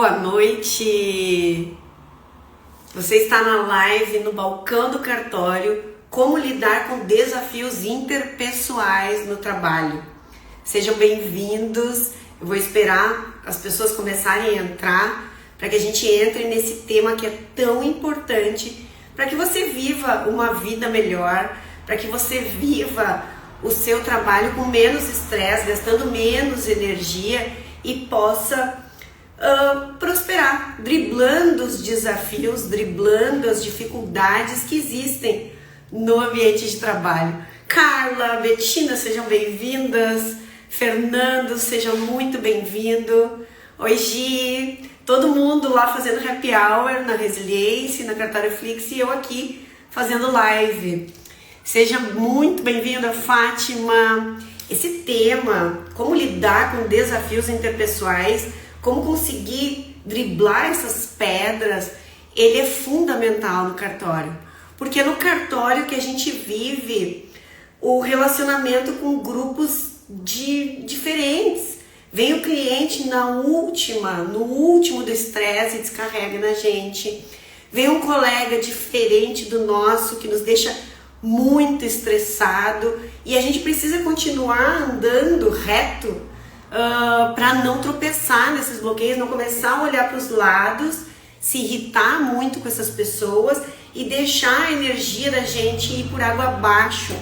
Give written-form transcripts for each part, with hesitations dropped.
Boa noite! Você está na live no balcão do cartório, como lidar com desafios interpessoais no trabalho. Sejam bem-vindos, eu vou esperar as pessoas começarem a entrar, para que a gente entre nesse tema que é tão importante, para que você viva uma vida melhor, para que você viva o seu trabalho com menos estresse, gastando menos energia e possa prosperar, driblando os desafios, driblando as dificuldades que existem no ambiente de trabalho. Carla, Betina, sejam bem-vindas. Fernando, seja muito bem-vindo. Oi, Gi, todo mundo lá fazendo happy hour na Resiliência, na Cartório Flix, e eu aqui fazendo live. Seja muito bem-vinda, Fátima. Esse tema, como lidar com desafios interpessoais, como conseguir driblar essas pedras, ele é fundamental no cartório. Porque é no cartório que a gente vive o relacionamento com grupos diferentes. Vem o cliente no último do estresse e descarrega na gente. Vem um colega diferente do nosso que nos deixa muito estressado e a gente precisa continuar andando reto para não tropeçar nesses bloqueios, não começar a olhar para os lados, se irritar muito com essas pessoas e deixar a energia da gente ir por água abaixo.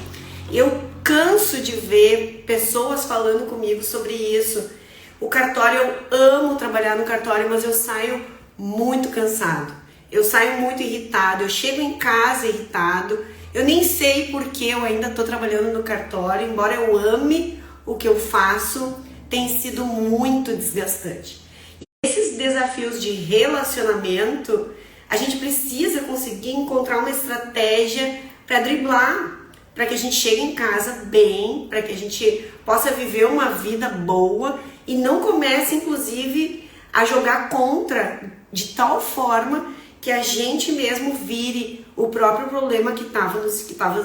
Eu canso de ver pessoas falando comigo sobre isso. O cartório, eu amo trabalhar no cartório, mas eu saio muito cansado. Eu saio muito irritado, eu chego em casa irritado. Eu nem sei porque eu ainda estou trabalhando no cartório, embora eu ame o que eu faço, tem sido muito desgastante. E esses desafios de relacionamento, a gente precisa conseguir encontrar uma estratégia para driblar, para que a gente chegue em casa bem, para que a gente possa viver uma vida boa e não comece, inclusive, a jogar contra de tal forma que a gente mesmo vire o próprio problema que estava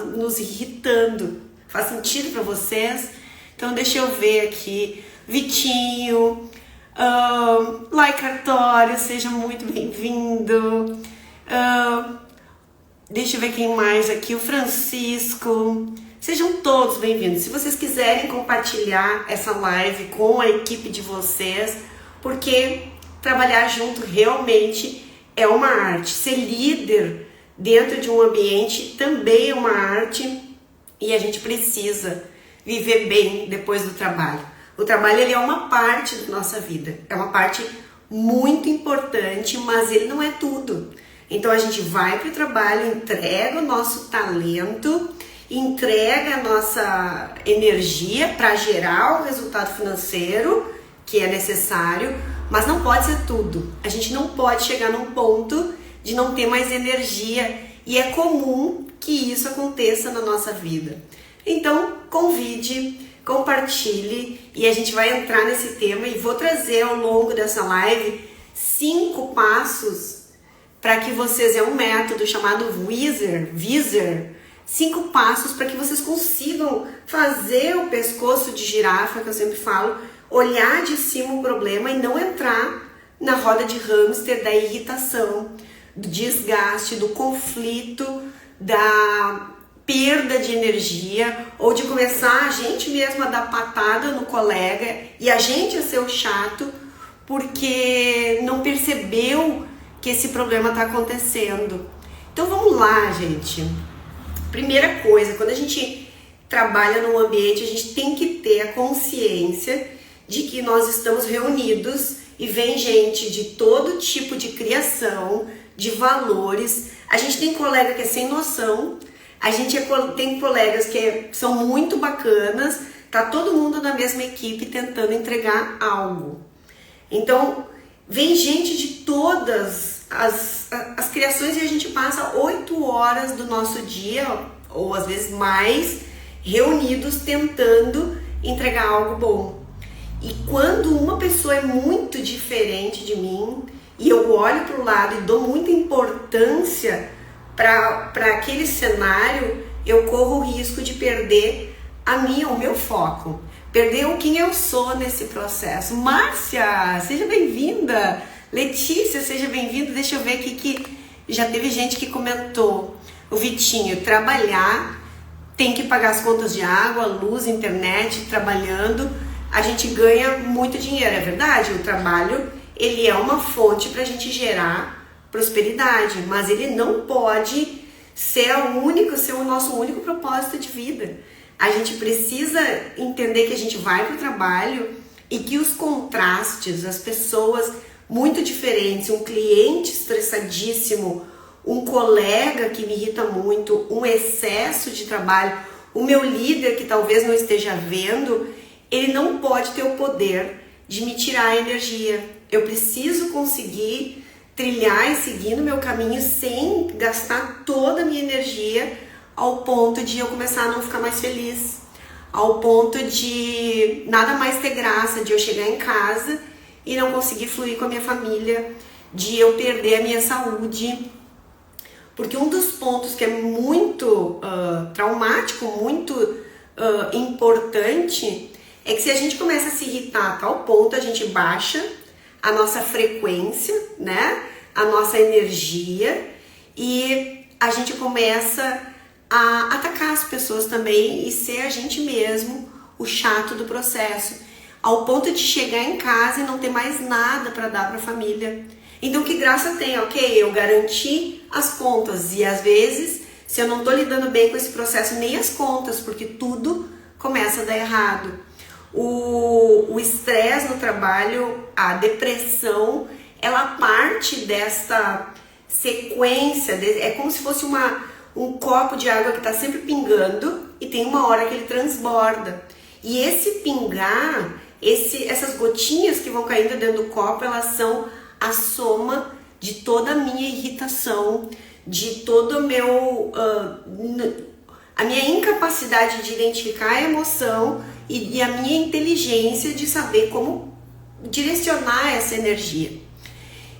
nos irritando. Faz sentido para vocês? Então deixa eu ver aqui. Vitinho, Lai Cartório, seja muito bem-vindo. Deixa eu ver quem mais aqui. O Francisco. Sejam todos bem-vindos. Se vocês quiserem compartilhar essa live com a equipe de vocês, porque trabalhar junto realmente é uma arte. Ser líder dentro de um ambiente também é uma arte e a gente precisa viver bem depois do trabalho. O trabalho ele é uma parte da nossa vida, é uma parte muito importante, mas ele não é tudo. Então a gente vai para o trabalho, entrega o nosso talento, entrega a nossa energia para gerar o resultado financeiro que é necessário, mas não pode ser tudo. A gente não pode chegar num ponto de não ter mais energia e é comum que isso aconteça na nossa vida. Então convide, compartilhe e a gente vai entrar nesse tema e vou trazer ao longo dessa live 5 passos para que vocês, é um método chamado Visor, 5 passos para que vocês consigam fazer o pescoço de girafa, que eu sempre falo, olhar de cima o problema e não entrar na roda de hamster da irritação, do desgaste, do conflito, da perda de energia, ou de começar a gente mesmo a dar patada no colega e a gente a ser o chato porque não percebeu que esse problema está acontecendo. Então vamos lá, gente. Primeira coisa, quando a gente trabalha num ambiente, a gente tem que ter a consciência de que nós estamos reunidos e vem gente de todo tipo de criação, de valores. A gente tem colega que é sem noção, a gente tem colegas que são muito bacanas, tá todo mundo na mesma equipe tentando entregar algo. Então, vem gente de todas as criações e a gente passa 8 horas do nosso dia, ou às vezes mais, reunidos tentando entregar algo bom. E quando uma pessoa é muito diferente de mim, e eu olho para o lado e dou muita importância para aquele cenário, eu corro o risco de perder o meu foco, perder quem eu sou nesse processo. Márcia, seja bem-vinda. Letícia, seja bem-vindo. Deixa eu ver aqui que já teve gente que comentou. O Vitinho, trabalhar, tem que pagar as contas de água, luz, internet, trabalhando, a gente ganha muito dinheiro, é verdade? O trabalho, ele é uma fonte para a gente gerar prosperidade, mas ele não pode ser o nosso único propósito de vida. A gente precisa entender que a gente vai para o trabalho e que os contrastes, as pessoas muito diferentes, um cliente estressadíssimo, um colega que me irrita muito, um excesso de trabalho, o meu líder que talvez não esteja vendo, ele não pode ter o poder de me tirar a energia. Eu preciso conseguir trilhar e seguir no meu caminho sem gastar toda a minha energia ao ponto de eu começar a não ficar mais feliz, ao ponto de nada mais ter graça, de eu chegar em casa e não conseguir fluir com a minha família, de eu perder a minha saúde. Porque um dos pontos que é muito traumático, muito importante, é que se a gente começa a se irritar a tal ponto, a gente baixa a nossa frequência, né? A nossa energia, e a gente começa a atacar as pessoas também e ser a gente mesmo o chato do processo, ao ponto de chegar em casa e não ter mais nada para dar para a família. Então que graça tem, ok, eu garanti as contas e às vezes, se eu não tô lidando bem com esse processo, nem as contas, porque tudo começa a dar errado. O estresse no trabalho, a depressão, ela parte desta sequência, é como se fosse um copo de água que está sempre pingando e tem uma hora que ele transborda. E esse pingar, essas gotinhas que vão caindo dentro do copo, elas são a soma de toda a minha irritação, de todo o meu a minha incapacidade de identificar a emoção e a minha inteligência de saber como direcionar essa energia.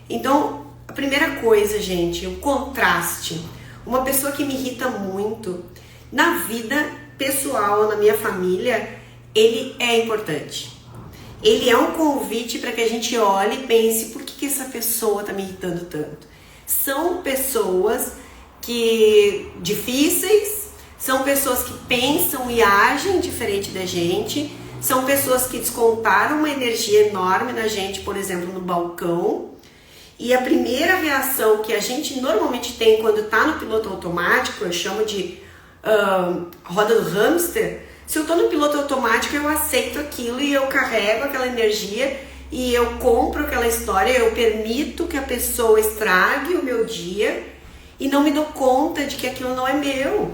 Então, a primeira coisa, gente, o contraste. Uma pessoa que me irrita muito na vida pessoal, na minha família, ele é importante. Ele é um convite para que a gente olhe e pense, por que essa pessoa está me irritando tanto? São pessoas difíceis, são pessoas que pensam e agem diferente da gente, são pessoas que descontaram uma energia enorme na gente, por exemplo, no balcão. E a primeira reação que a gente normalmente tem quando está no piloto automático, eu chamo de roda do hamster. Se eu estou no piloto automático, eu aceito aquilo e eu carrego aquela energia e eu compro aquela história, eu permito que a pessoa estrague o meu dia e não me dou conta de que aquilo não é meu,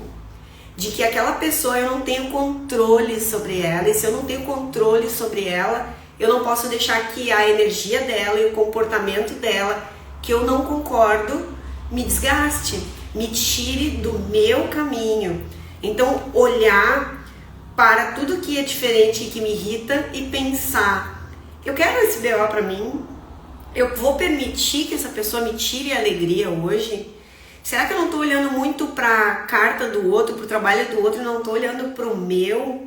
de que aquela pessoa eu não tenho controle sobre ela, e se eu não tenho controle sobre ela, eu não posso deixar que a energia dela e o comportamento dela, que eu não concordo, me desgaste, me tire do meu caminho. Então, olhar para tudo que é diferente e que me irrita e pensar, eu quero esse BO para mim? Eu vou permitir que essa pessoa me tire a alegria hoje? Será que eu não estou olhando muito para a carta do outro, para o trabalho do outro, e não estou olhando para o meu?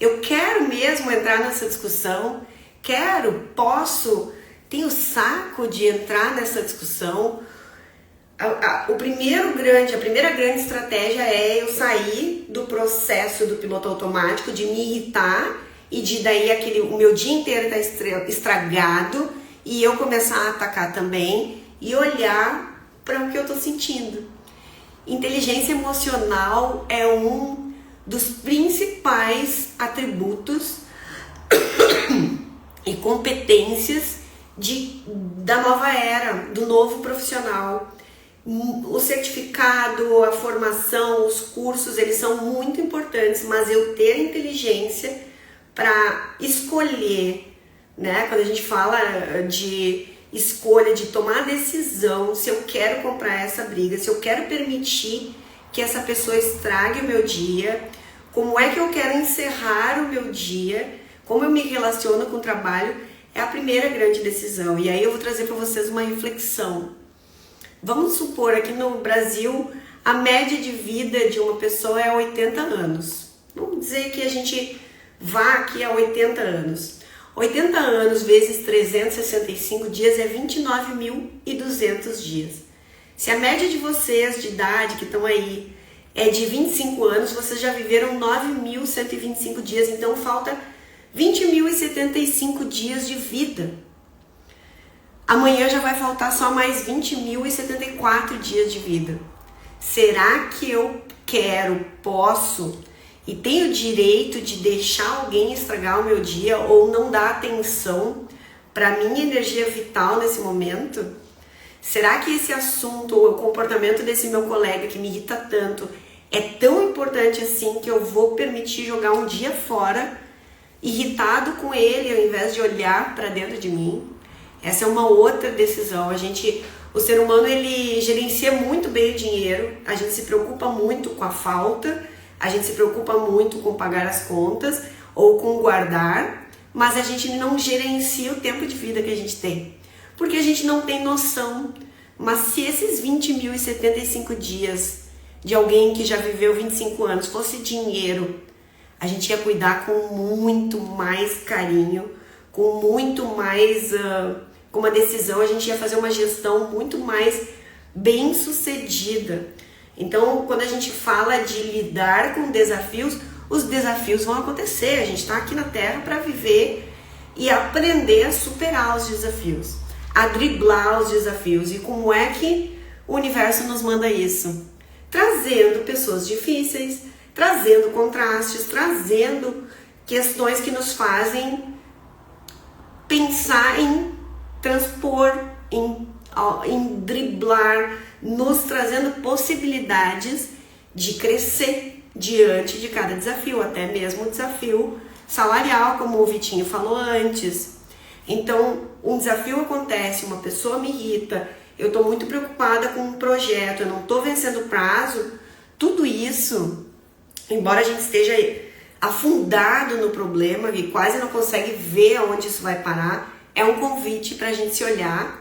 Eu quero mesmo entrar nessa discussão? Quero, posso, tenho saco de entrar nessa discussão? A primeira grande estratégia é eu sair do processo do piloto automático, de me irritar e de daí o meu dia inteiro tá estragado e eu começar a atacar também e olhar para o que eu tô sentindo. Inteligência emocional é um dos principais atributos e competências da nova era, do novo profissional. O certificado, a formação, os cursos, eles são muito importantes, mas eu ter inteligência para escolher, né? Quando a gente fala de escolha, de tomar decisão, se eu quero comprar essa briga, se eu quero permitir que essa pessoa estrague o meu dia, como é que eu quero encerrar o meu dia, como eu me relaciono com o trabalho, é a primeira grande decisão. E aí eu vou trazer para vocês uma reflexão. Vamos supor, aqui no Brasil, a média de vida de uma pessoa é 80 anos. Vamos dizer que a gente vá aqui a 80 anos. 80 anos vezes 365 dias é 29.200 dias. Se a média de vocês de idade que estão aí é de 25 anos, vocês já viveram 9.125 dias, então falta 20.075 dias de vida. Amanhã já vai faltar só mais 20.074 dias de vida. Será que eu quero, posso e tenho direito de deixar alguém estragar o meu dia ou não dar atenção para a minha energia vital nesse momento? Será que esse assunto ou o comportamento desse meu colega que me irrita tanto é tão importante assim que eu vou permitir jogar um dia fora, irritado com ele, ao invés de olhar para dentro de mim? Essa é uma outra decisão. O ser humano, ele gerencia muito bem o dinheiro, a gente se preocupa muito com a falta, a gente se preocupa muito com pagar as contas ou com guardar, mas a gente não gerencia o tempo de vida que a gente tem, porque a gente não tem noção. Mas se esses 20.075 dias de alguém que já viveu 25 anos fosse dinheiro, a gente ia cuidar com muito mais carinho, com muito mais... com uma decisão, a gente ia fazer uma gestão muito mais bem sucedida. Então, quando a gente fala de lidar com desafios, os desafios vão acontecer. A gente está aqui na Terra para viver e aprender a superar os desafios, a driblar os desafios. E como é que o universo nos manda isso? Trazendo pessoas difíceis, trazendo contrastes, trazendo questões que nos fazem pensar em transpor, em driblar, nos trazendo possibilidades de crescer diante de cada desafio, até mesmo o desafio salarial, como o Vitinho falou antes. Então, um desafio acontece, uma pessoa me irrita, eu estou muito preocupada com um projeto, eu não estou vencendo o prazo, tudo isso, embora a gente esteja afundado no problema e quase não consegue ver aonde isso vai parar, é um convite para a gente se olhar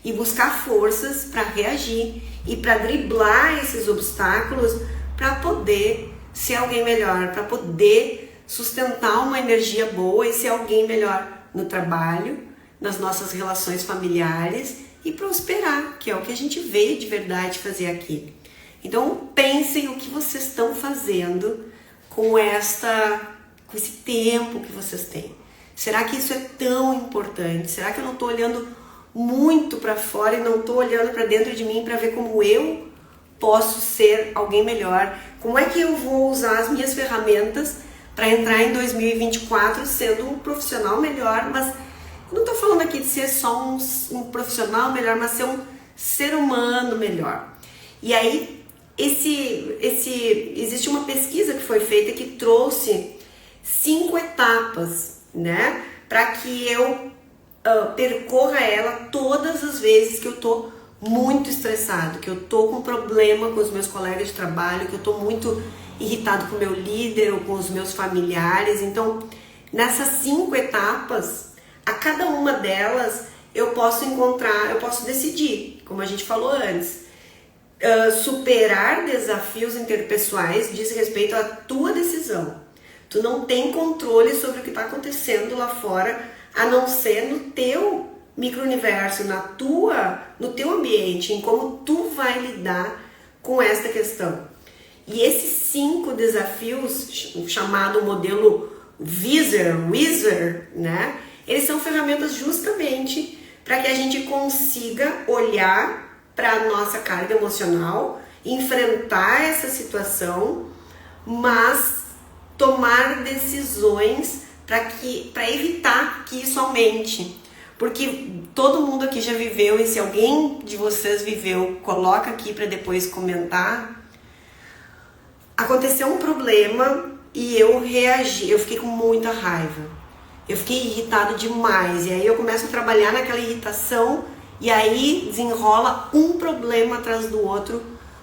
e buscar forças para reagir e para driblar esses obstáculos para poder ser alguém melhor, para poder sustentar uma energia boa e ser alguém melhor no trabalho, nas nossas relações familiares e prosperar, que é o que a gente veio de verdade fazer aqui. Então pensem o que vocês estão fazendo com esse tempo que vocês têm. Será que isso é tão importante? Será que eu não estou olhando muito para fora e não estou olhando para dentro de mim para ver como eu posso ser alguém melhor? Como é que eu vou usar as minhas ferramentas para entrar em 2024 sendo um profissional melhor? Mas não estou falando aqui de ser só um profissional melhor, mas ser um ser humano melhor. E aí, existe uma pesquisa que foi feita que trouxe 5 etapas, né, para que eu percorra ela todas as vezes que eu tô muito estressado, que eu tô com problema com os meus colegas de trabalho, que eu tô muito irritado com o meu líder ou com os meus familiares. Então, nessas 5 etapas, a cada uma delas eu posso decidir, como a gente falou antes. Superar desafios interpessoais diz respeito à tua decisão. Tu não tem controle sobre o que está acontecendo lá fora, a não ser no teu micro-universo, no teu ambiente, em como tu vai lidar com esta questão. E esses 5 desafios, chamado modelo Wizard, né? Eles são ferramentas justamente para que a gente consiga olhar para a nossa carga emocional, enfrentar essa situação, mas tomar decisões para evitar que isso aumente. Porque todo mundo aqui já viveu, e se alguém de vocês viveu, coloca aqui para depois comentar. Aconteceu um problema e eu reagi, eu fiquei com muita raiva. Eu fiquei irritado demais, e aí eu começo a trabalhar naquela irritação, e aí desenrola um problema atrás do outro,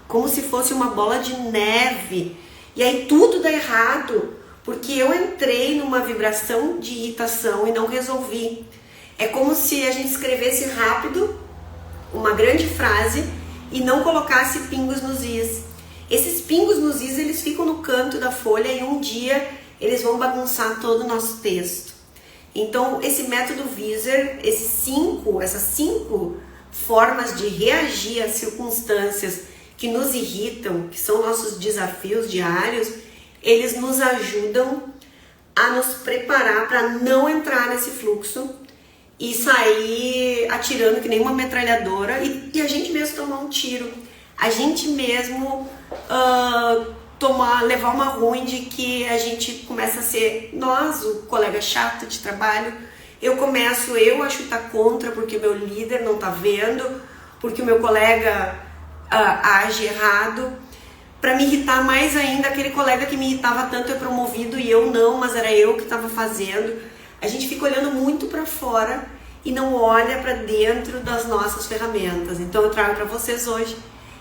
como se fosse uma bola de neve. E aí tudo dá errado, porque eu entrei numa vibração de irritação e não resolvi. É como se a gente escrevesse rápido uma grande frase e não colocasse pingos nos is. Esses pingos nos is, eles ficam no canto da folha e um dia eles vão bagunçar todo o nosso texto. Então, esse método Visser, essas cinco formas de reagir às circunstâncias que nos irritam, que são nossos desafios diários, eles nos ajudam a nos preparar para não entrar nesse fluxo e sair atirando que nem uma metralhadora e a gente mesmo tomar um tiro, a gente mesmo levar uma ruim de que a gente começa a ser nós, o colega chato de trabalho. Eu a chutar contra porque o meu líder não tá vendo, porque o meu colega age errado, para me irritar mais ainda. Aquele colega que me irritava tanto é promovido e eu não, mas era eu que estava fazendo. A gente fica olhando muito para fora e não olha para dentro das nossas ferramentas. Então eu trago para vocês hoje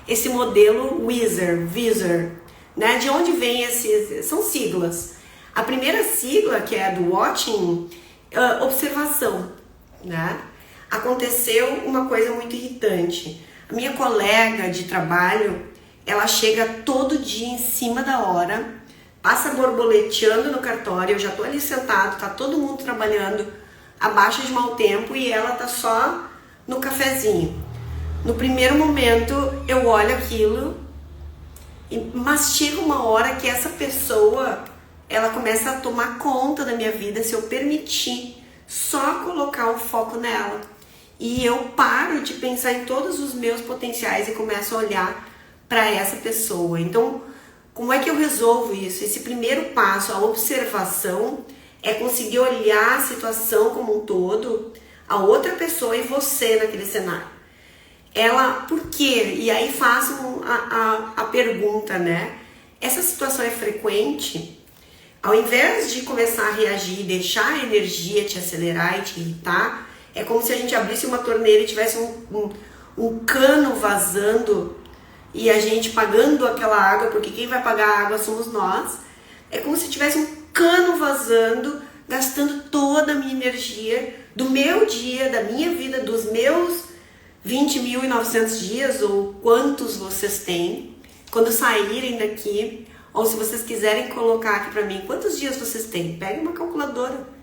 esse modelo Visser, né? De onde vem são siglas. A primeira sigla, que é do Watching, observação, né? Aconteceu uma coisa muito irritante. A minha colega de trabalho, ela chega todo dia em cima da hora, passa borboleteando no cartório, eu já tô ali sentado, tá todo mundo trabalhando abaixo de mau tempo e ela tá só no cafezinho. No primeiro momento eu olho aquilo, mas chega uma hora que essa pessoa, ela começa a tomar conta da minha vida se eu permitir só colocar o foco nela. E eu paro de pensar em todos os meus potenciais e começo a olhar para essa pessoa. Então, como é que eu resolvo isso? Esse primeiro passo, a observação, é conseguir olhar a situação como um todo, a outra pessoa e você naquele cenário. Por quê? E aí faço a pergunta, né? Essa situação é frequente? Ao invés de começar a reagir e deixar a energia te acelerar e te irritar, é como se a gente abrisse uma torneira e tivesse um cano vazando e a gente pagando aquela água, porque quem vai pagar a água somos nós. É como se tivesse um cano vazando, gastando toda a minha energia do meu dia, da minha vida, dos meus 20.900 dias, ou quantos vocês têm, quando saírem daqui, ou se vocês quiserem colocar aqui pra mim, quantos dias vocês têm? Pegue uma calculadora.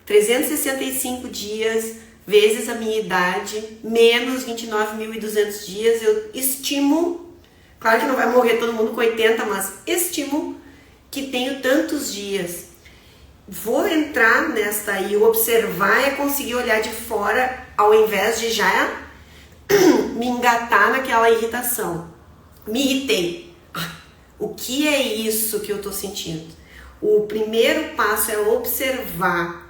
365 dias vezes a minha idade, menos 29.200 dias, eu estimo, claro que não vai morrer todo mundo com 80, mas estimo que tenho tantos dias. Vou entrar nesta e observar é conseguir olhar de fora, ao invés de já me engatar naquela irritação. Me irritei. O que é isso que eu tô sentindo? O primeiro passo é observar.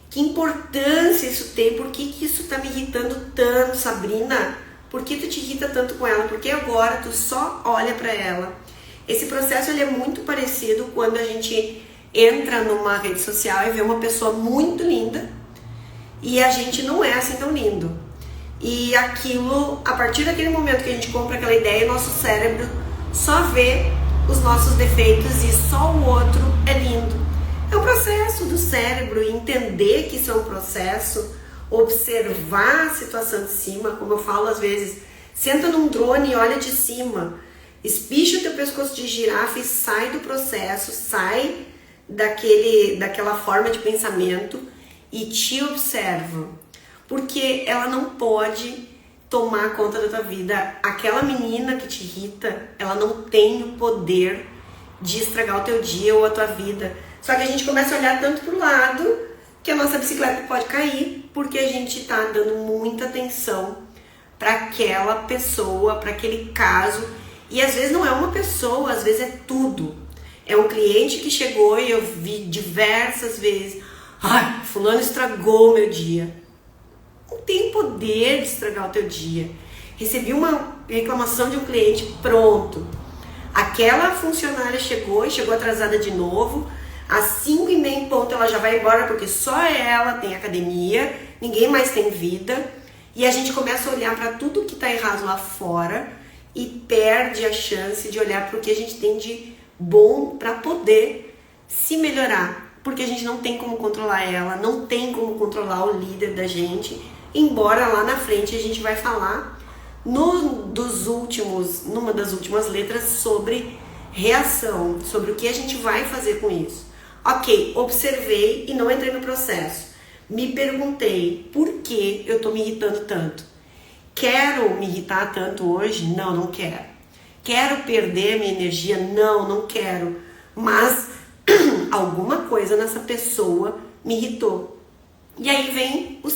Que importância isso tem? Por que isso tá me irritando tanto, Sabrina? Por que tu te irrita tanto com ela? Porque agora tu só olha para ela. Esse processo ele é muito parecido quando a gente entra numa rede social e vê uma pessoa muito linda e a gente não é assim tão lindo. E aquilo, a partir daquele momento que a gente compra aquela ideia, nosso cérebro só vê os nossos defeitos e só o outro é lindo. É um processo do cérebro entender que isso é um processo, observar a situação de cima, como eu falo às vezes, senta num drone e olha de cima, espicha o teu pescoço de girafa e sai do processo, sai daquela forma de pensamento e te observa. Porque ela não pode tomar conta da tua vida. Aquela menina que te irrita, ela não tem o poder de estragar o teu dia ou a tua vida. Só que a gente começa a olhar tanto pro lado que a nossa bicicleta pode cair, porque a gente tá dando muita atenção para aquela pessoa, para aquele caso. E às vezes não é uma pessoa, às vezes é tudo. É um cliente que chegou e eu vi diversas vezes. Ai, fulano estragou o meu dia. Não tem poder de estragar o teu dia. Recebi uma reclamação de um cliente, pronto. Aquela funcionária chegou atrasada de novo. Às 5h30 em ponto ela já vai embora porque só ela tem academia, ninguém mais tem vida. E a gente começa a olhar para tudo que está errado lá fora e perde a chance de olhar para o que a gente tem de bom para poder se melhorar. Porque a gente não tem como controlar ela, não tem como controlar o líder da gente. Embora lá na frente a gente vai falar numa das últimas letras sobre reação, sobre o que a gente vai fazer com isso. Ok, observei e não entrei no processo. Me perguntei por que eu tô me irritando tanto. Quero me irritar tanto hoje? Não, não quero. Quero perder minha energia? Não, não quero. Mas alguma coisa nessa pessoa me irritou. E aí vem a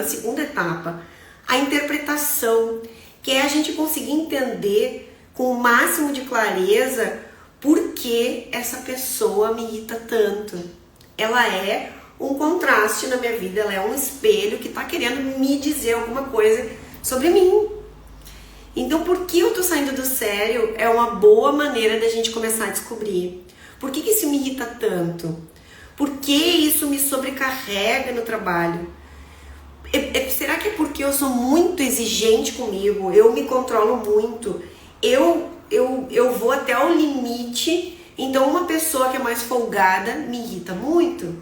segunda etapa, a interpretação, que é a gente conseguir entender com o máximo de clareza por que essa pessoa me irrita tanto. Ela é um contraste na minha vida, ela é um espelho que está querendo me dizer alguma coisa sobre mim. Então, por que eu tô saindo do sério é uma boa maneira da gente começar a descobrir. Por que isso me irrita tanto? Por que isso me sobrecarrega no trabalho? Será que é porque eu sou muito exigente comigo? Eu me controlo muito? Eu vou até o limite, então uma pessoa que é mais folgada me irrita muito?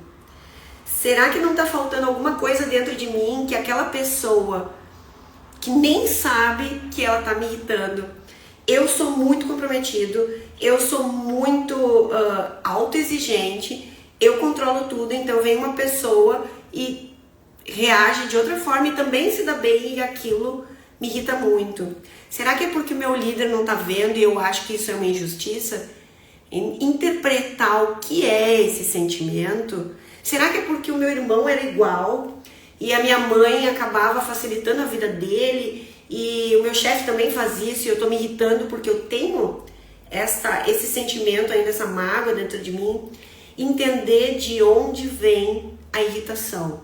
Será que não tá faltando alguma coisa dentro de mim que aquela pessoa que nem sabe que ela tá me irritando? Eu sou muito comprometido, eu sou muito autoexigente, eu controlo tudo, então vem uma pessoa e reage de outra forma e também se dá bem e aquilo me irrita muito. Será que é porque o meu líder não tá vendo e eu acho que isso é uma injustiça? Interpretar o que é esse sentimento. Será que é porque o meu irmão era igual e a minha mãe acabava facilitando a vida dele e o meu chefe também faz isso e eu tô me irritando porque eu tenho esse sentimento ainda, essa mágoa dentro de mim? Entender de onde vem a irritação.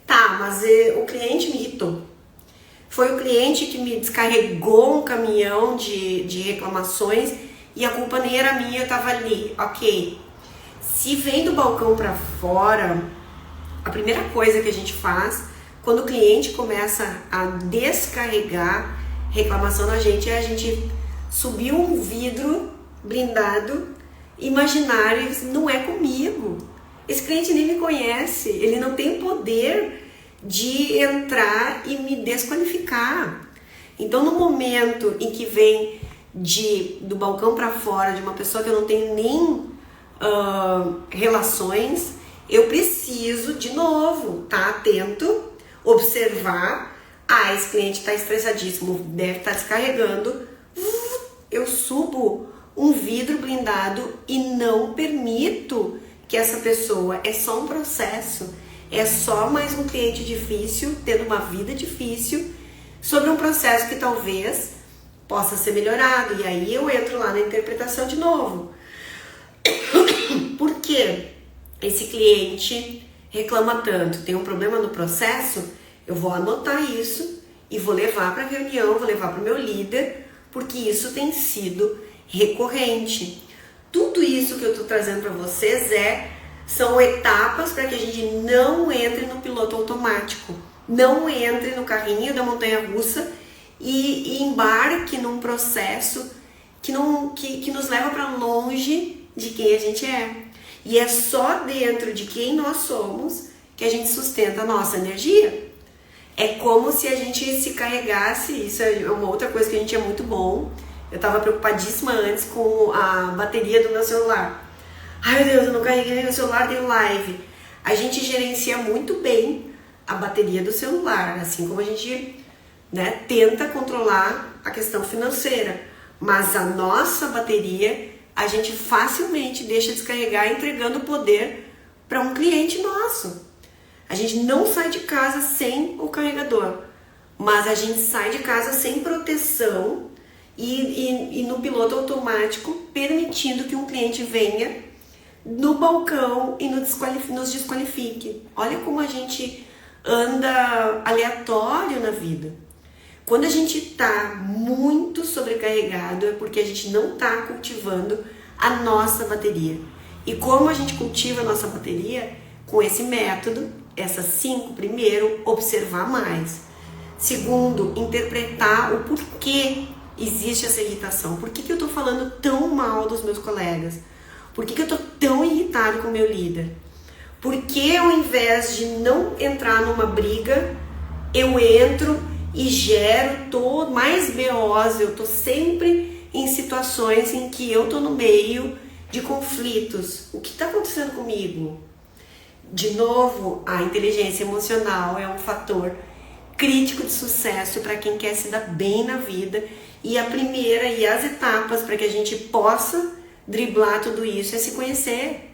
Tá, mas o cliente me irritou. Foi o cliente que me descarregou um caminhão de reclamações e a culpa nem era minha, eu tava ali. Ok. Se vem do balcão para fora, a primeira coisa que a gente faz quando o cliente começa a descarregar reclamação na gente é a gente subir um vidro blindado imaginário. Não é comigo. Esse cliente nem me conhece, ele não tem poder de entrar e me desqualificar. Então, no momento em que vem do balcão para fora de uma pessoa que eu não tenho nem relações, eu preciso, de novo, estar atento, observar. Esse cliente está estressadíssimo, deve estar descarregando. Eu subo um vidro blindado e não permito que essa pessoa, é só um processo, é só mais um cliente difícil, tendo uma vida difícil, sobre um processo que talvez possa ser melhorado. E aí eu entro lá na interpretação de novo. Por que esse cliente reclama tanto? Tem um problema no processo? Eu vou anotar isso e vou levar para a reunião, vou levar para o meu líder, porque isso tem sido recorrente. Tudo isso que eu estou trazendo para vocês são etapas para que a gente não entre no piloto automático, não entre no carrinho da montanha-russa e embarque num processo que nos leva para longe de quem a gente é. E é só dentro de quem nós somos que a gente sustenta a nossa energia. É como se a gente se carregasse, isso é uma outra coisa que a gente é muito bom. Eu estava preocupadíssima antes com a bateria do meu celular. Ai meu Deus, eu não carreguei meu celular, dei live. A gente gerencia muito bem a bateria do celular, assim como a gente tenta controlar a questão financeira. Mas a nossa bateria, a gente facilmente deixa descarregar entregando o poder para um cliente nosso. A gente não sai de casa sem o carregador, mas a gente sai de casa sem proteção e no piloto automático, permitindo que um cliente venha no balcão e nos desqualifique. Olha como a gente anda aleatório na vida. Quando a gente está muito sobrecarregado é porque a gente não está cultivando a nossa bateria. E como a gente cultiva a nossa bateria? Com esse método, essas 5, primeiro, observar mais. Segundo, interpretar o porquê existe essa irritação. Por que eu estou falando tão mal dos meus colegas? Por que eu estou tão irritado com o meu líder? Por que ao invés de não entrar numa briga, eu entro e gero, tô mais beosa, eu tô sempre em situações em que eu tô no meio, de conflitos. O que está acontecendo comigo? De novo, a inteligência emocional é um fator crítico de sucesso para quem quer se dar bem na vida. E a primeira e as etapas para que a gente possa driblar tudo isso é se conhecer.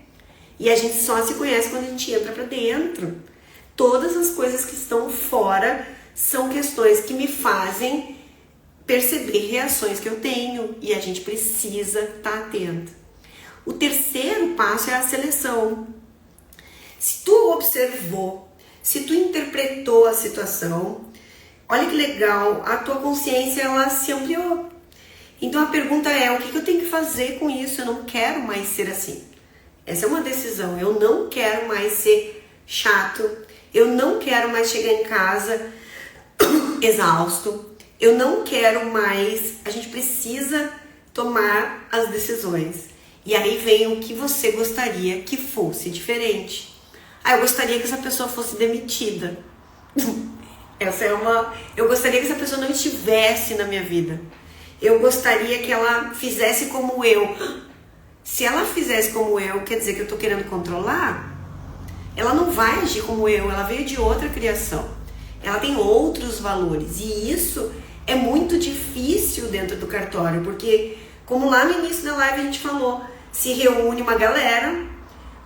E a gente só se conhece quando a gente entra para dentro. Todas as coisas que estão fora são questões que me fazem perceber reações que eu tenho e a gente precisa estar atento. O terceiro passo é a seleção. Se tu observou, se tu interpretou a situação, olha que legal, a tua consciência ela se ampliou. Então a pergunta é, o que eu tenho que fazer com isso? Eu não quero mais ser assim. Essa é uma decisão, eu não quero mais ser chato, eu não quero mais chegar em casa exausto, eu não quero mais, a gente precisa tomar as decisões. E aí vem o que você gostaria que fosse diferente. Eu gostaria que essa pessoa fosse demitida. Eu gostaria que essa pessoa não estivesse na minha vida. Eu gostaria que ela fizesse como eu. Se ela fizesse como eu, quer dizer que eu tô querendo controlar? Ela não vai agir como eu, ela veio de outra criação. Ela tem outros valores. E isso é muito difícil dentro do cartório, porque, como lá no início da live a gente falou, se reúne uma galera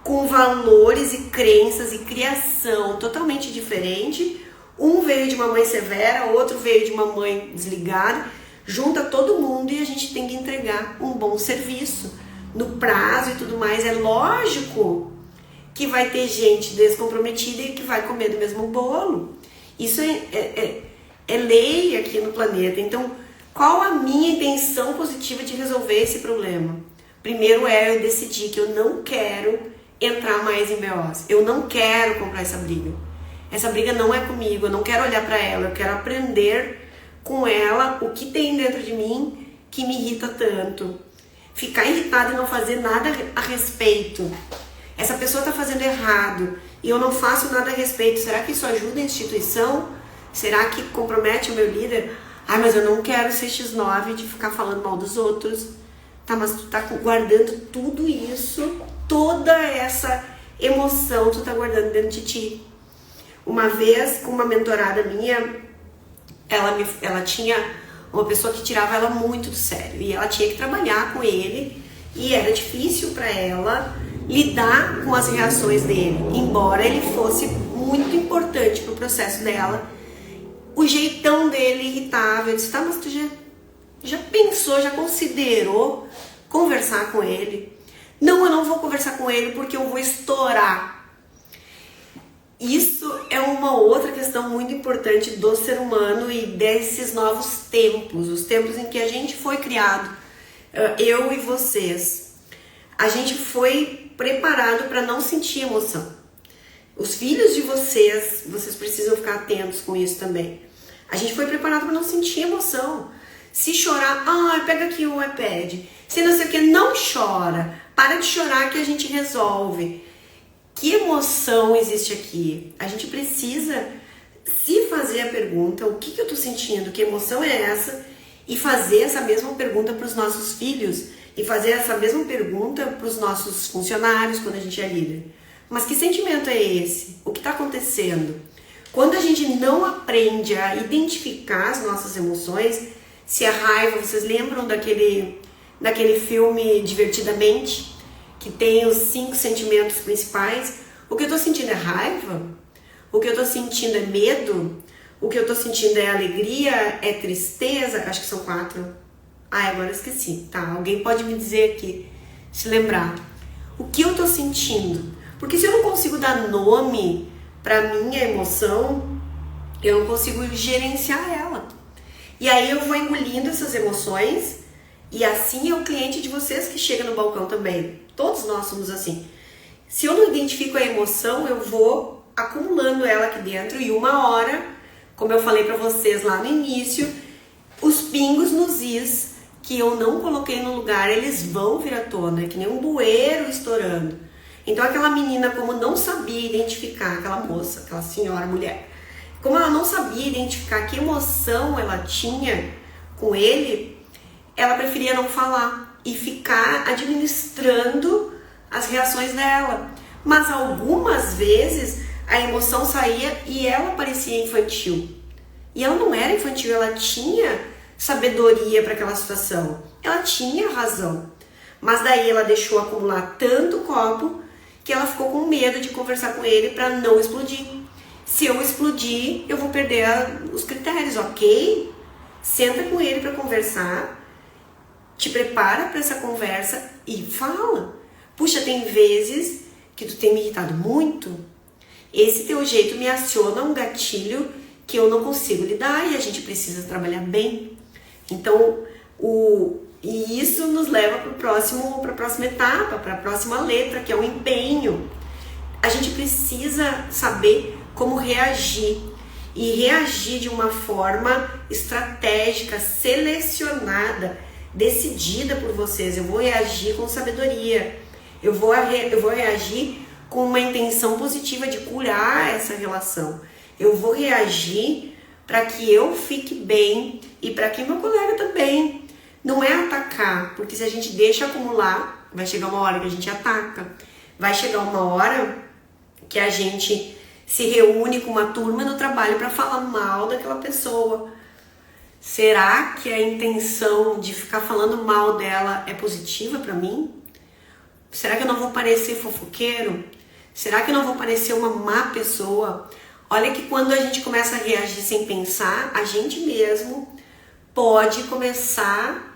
com valores e crenças e criação totalmente diferente. Um veio de uma mãe severa, outro veio de uma mãe desligada. Junta todo mundo e a gente tem que entregar um bom serviço no prazo e tudo mais. É lógico que vai ter gente descomprometida e que vai comer do mesmo bolo. Isso é lei aqui no planeta. Então, qual a minha intenção positiva de resolver esse problema? Primeiro eu decidir que eu não quero entrar mais em BOs. Eu não quero comprar essa briga. Essa briga não é comigo, eu não quero olhar para ela, eu quero aprender com ela o que tem dentro de mim que me irrita tanto. Ficar irritado e não fazer nada a respeito. Essa pessoa está fazendo errado e eu não faço nada a respeito. Será que isso ajuda a instituição? Será que compromete o meu líder? Mas eu não quero ser X9 de ficar falando mal dos outros. Tá, mas tu tá guardando tudo isso, toda essa emoção tu tá guardando dentro de ti. Uma vez, com uma mentorada minha, ela tinha uma pessoa que tirava ela muito do sério e ela tinha que trabalhar com ele e era difícil para ela lidar com as reações dele, embora ele fosse muito importante pro processo dela. O jeitão dele irritava. Eu disse, tá, mas tu já pensou, já considerou conversar com ele? Não, eu não vou conversar com ele porque eu vou estourar. Isso é uma outra questão muito importante do ser humano e desses novos tempos, os tempos em que a gente foi criado, eu e vocês. A gente foi preparado para não sentir emoção. Os filhos de vocês precisam ficar atentos com isso também. A gente foi preparado para não sentir emoção. Se chorar, pega aqui o iPad. Se não sei o que, não chora. Para de chorar que a gente resolve. Que emoção existe aqui? A gente precisa se fazer a pergunta, o que eu tô sentindo? Que emoção é essa? E fazer essa mesma pergunta para os nossos filhos. E fazer essa mesma pergunta para os nossos funcionários quando a gente é líder. Mas que sentimento é esse? O que está acontecendo? Quando a gente não aprende a identificar as nossas emoções, se é raiva, vocês lembram daquele filme Divertidamente? Que tem os 5 sentimentos principais. O que eu tô sentindo é raiva? O que eu tô sentindo é medo? O que eu tô sentindo é alegria? É tristeza? Acho que são 4. Agora eu esqueci. Tá, alguém pode me dizer aqui, se lembrar. O que eu tô sentindo? Porque se eu não consigo dar nome pra minha emoção, eu não consigo gerenciar ela. E aí eu vou engolindo essas emoções. E assim é o cliente de vocês que chega no balcão também. Todos nós somos assim. Se eu não identifico a emoção, eu vou acumulando ela aqui dentro e uma hora, como eu falei pra vocês lá no início, os pingos nos is que eu não coloquei no lugar, eles vão vir à tona, é que nem um bueiro estourando. Então aquela menina, como não sabia identificar, aquela moça, aquela senhora, mulher, como ela não sabia identificar que emoção ela tinha com ele, ela preferia não falar. e ficar administrando as reações dela. Mas algumas vezes a emoção saía e ela parecia infantil. E ela não era infantil, ela tinha sabedoria para aquela situação. Ela tinha razão. Mas daí ela deixou acumular tanto copo que ela ficou com medo de conversar com ele para não explodir. Se eu explodir, eu vou perder os critérios, ok? Senta com ele para conversar, te prepara para essa conversa e fala. Puxa, tem vezes que tu tem me irritado muito. Esse teu jeito me aciona um gatilho que eu não consigo lidar e a gente precisa trabalhar bem. Então, e isso nos leva para a próxima etapa, para a próxima letra, que é o empenho. A gente precisa saber como reagir e reagir de uma forma estratégica, selecionada, decidida por vocês. Eu vou reagir com sabedoria. Eu vou reagir com uma intenção positiva de curar essa relação. Eu vou reagir para que eu fique bem e para que meu colega também. Não é atacar, porque se a gente deixa acumular, vai chegar uma hora que a gente ataca. Vai chegar uma hora que a gente se reúne com uma turma no trabalho para falar mal daquela pessoa. Será que a intenção de ficar falando mal dela é positiva para mim? Será que eu não vou parecer fofoqueiro? Será que eu não vou parecer uma má pessoa? Olha que quando a gente começa a reagir sem pensar, a gente mesmo pode começar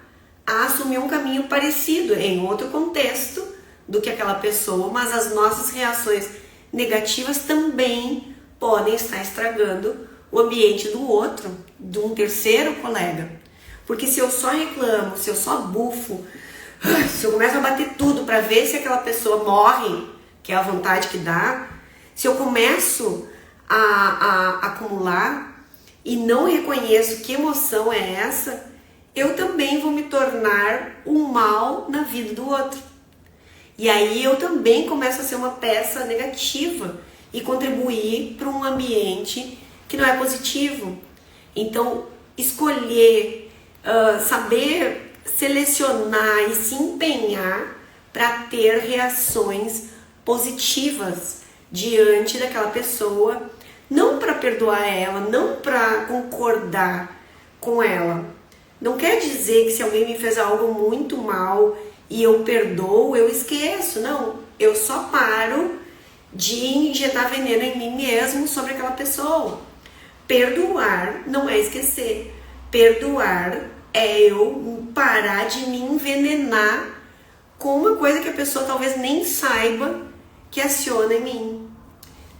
a assumir um caminho parecido, em outro contexto do que aquela pessoa, mas as nossas reações negativas também podem estar estragando o ambiente do outro, de um terceiro colega. Porque se eu só reclamo, se eu só bufo, se eu começo a bater tudo para ver se aquela pessoa morre, que é a vontade que dá, se eu começo a acumular e não reconheço que emoção é essa, eu também vou me tornar um mal na vida do outro. E aí eu também começo a ser uma peça negativa e contribuir para um ambiente que não é positivo. Então, escolher, saber selecionar e se empenhar para ter reações positivas diante daquela pessoa, não para perdoar ela, não para concordar com ela. Não quer dizer que se alguém me fez algo muito mal e eu perdoo, eu esqueço. Não, eu só paro de injetar veneno em mim mesmo sobre aquela pessoa. Perdoar não é esquecer. Perdoar é eu parar de me envenenar com uma coisa que a pessoa talvez nem saiba que aciona em mim.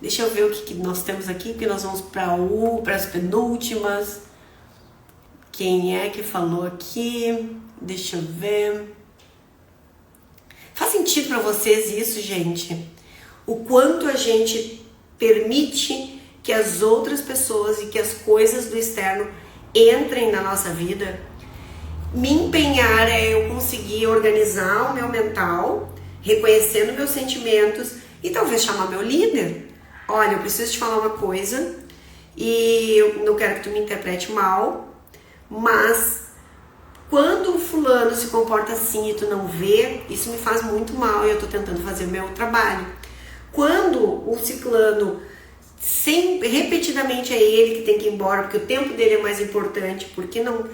Deixa eu ver o que nós temos aqui, porque nós vamos para as penúltimas. Quem é que falou aqui? Deixa eu ver. Faz sentido para vocês isso, gente? O quanto a gente permite que as outras pessoas e que as coisas do externo entrem na nossa vida? Me empenhar é eu conseguir organizar o meu mental, reconhecendo meus sentimentos e talvez chamar meu líder. Olha, eu preciso te falar uma coisa e eu não quero que tu me interprete mal, mas quando o fulano se comporta assim e tu não vê, isso me faz muito mal e eu tô tentando fazer o meu trabalho. Quando o ciclano repetidamente é ele que tem que ir embora, porque o tempo dele é mais importante, porque não...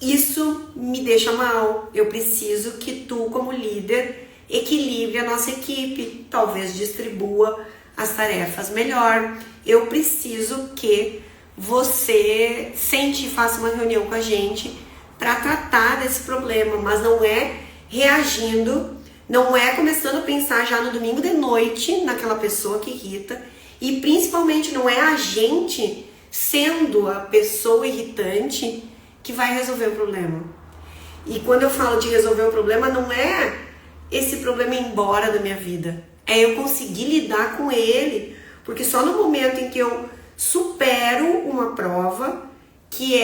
Isso me deixa mal. Eu preciso que tu, como líder, equilibre a nossa equipe, talvez distribua as tarefas melhor. Eu preciso que você sente e faça uma reunião com a gente para tratar desse problema, mas não é reagindo, não é começando a pensar já no domingo de noite naquela pessoa que irrita, e principalmente não é a gente sendo a pessoa irritante que vai resolver o problema. E quando eu falo de resolver o problema, não é esse problema ir embora da minha vida, é eu conseguir lidar com ele, porque só no momento em que eu supero uma prova que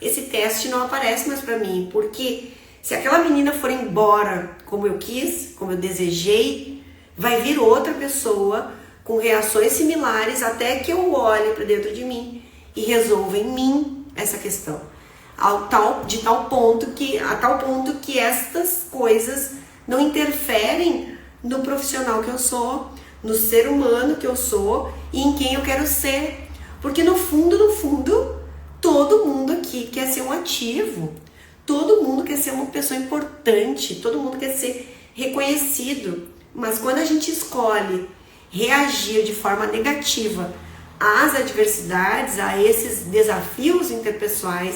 esse teste não aparece mais para mim, porque se aquela menina for embora como eu quis, como eu desejei, vai vir outra pessoa com reações similares até que eu olhe para dentro de mim e resolva em mim essa questão. de tal ponto que estas coisas não interferem no profissional que eu sou, no ser humano que eu sou e em quem eu quero ser. Porque no fundo, todo mundo aqui quer ser um ativo, todo mundo quer ser uma pessoa importante, todo mundo quer ser reconhecido. Mas quando a gente escolhe reagir de forma negativa às adversidades, a esses desafios interpessoais